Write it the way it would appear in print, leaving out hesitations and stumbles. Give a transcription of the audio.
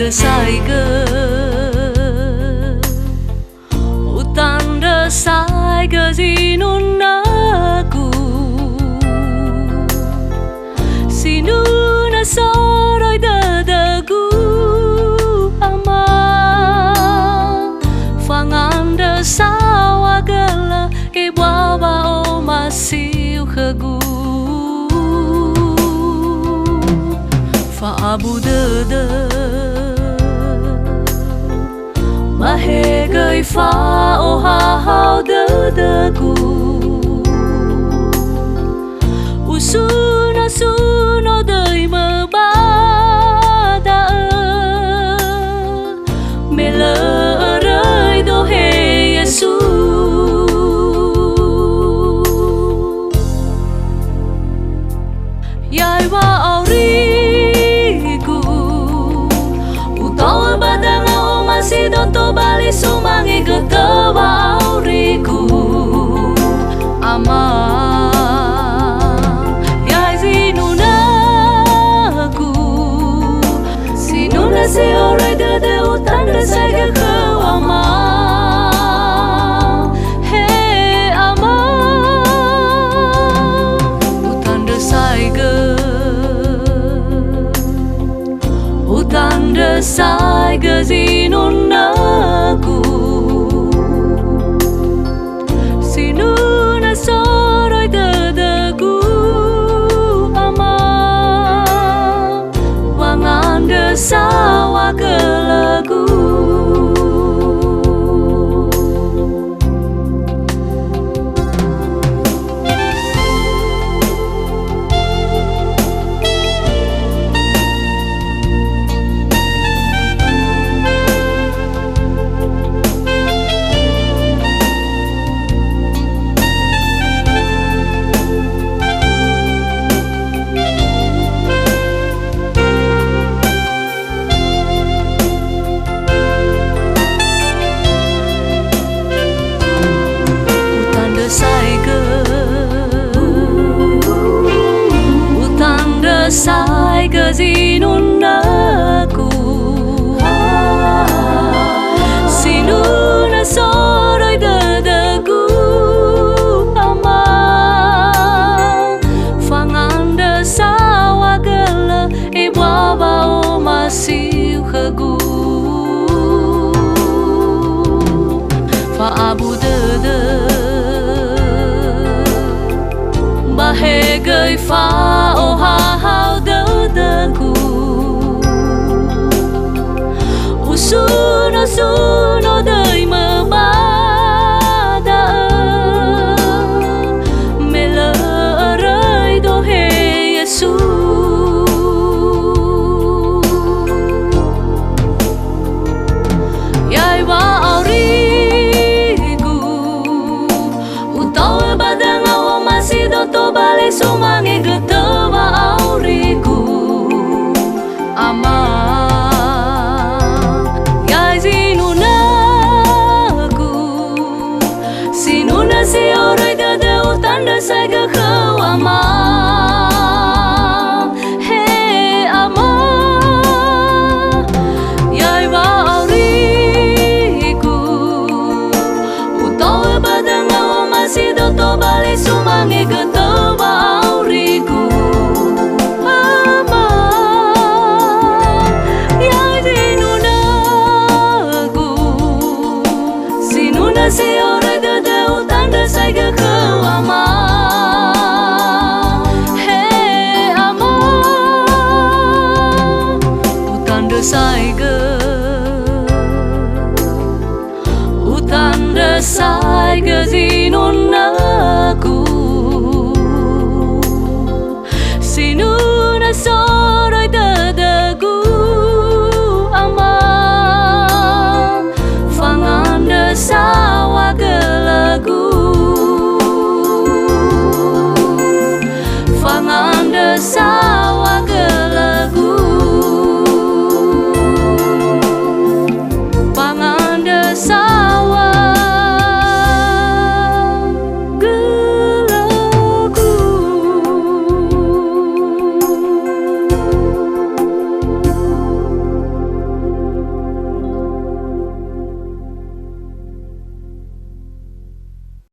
desai ke hutan desai ke zinun aku sinuna soroi dadagu ama fangan desawa gala ke baba o masih kegu fa abu dada mahegai fa o hau dadagu usuna suno dai mabada mela rai do he yesu yai wa auriku utawa badanga o masih donto bali sumangi getawa auriku ama se ore de hutan desai ke ama he ama hutan desai ke zinun aku sinuna soroi dadagu ama wangan desawa ke lagu desai ke zinun aku sinuna soroi dadagu ama fangan desawa gala ibaba o masih kegu fa abu dada bahegai fa o hau dadagu usuno suno dai mabada mela rai do he yesu yai wa aurigu utawa badanga o masih donto bale sumangi